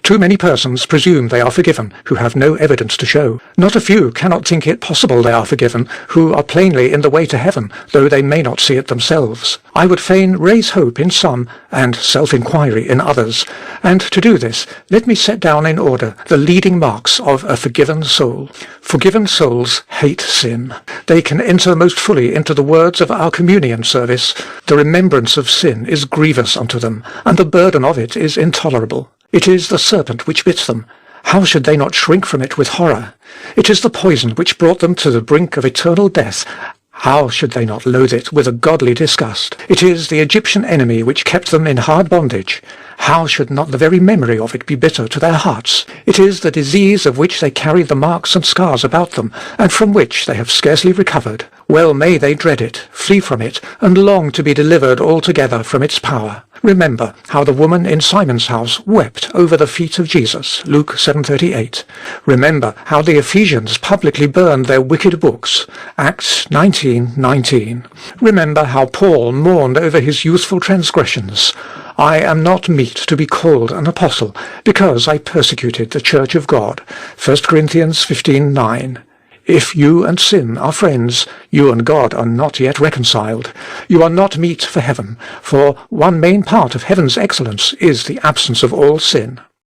Too many persons presume they are forgiven who have no evidence to show. Not a few cannot think it possible they are forgiven who are plainly in the way to heaven, though they may not see it themselves. I would fain raise hope in some and self-inquiry in others, and to do this let me set down in order the leading marks of a forgiven soul. Forgiven souls hate sin. They can enter most fully into the words of our communion service. The remembrance of sin is grievous unto them, and the burden of it is intolerable. It is the serpent which bit them. How should they not shrink from it with horror? It is the poison which brought them to the brink of eternal death. How should they not loathe it with a godly disgust? It is the Egyptian enemy which kept them in hard bondage. How should not the very memory of it be bitter to their hearts? It is the disease of which they carry the marks and scars about them, and from which they have scarcely recovered. Well may they dread it, flee from it, and long to be delivered altogether from its power. Remember how the woman in Simon's house wept over the feet of Jesus, Luke 7:38. Remember how the Ephesians publicly burned their wicked books, Acts 19:19. Remember how Paul mourned over his youthful transgressions. I am not meet to be called an apostle, because I persecuted the church of God, 1 Corinthians 15:9. If you and sin are friends, you and God are not yet reconciled. You are not meet for heaven, for one main part of heaven's excellence is the absence of all sin.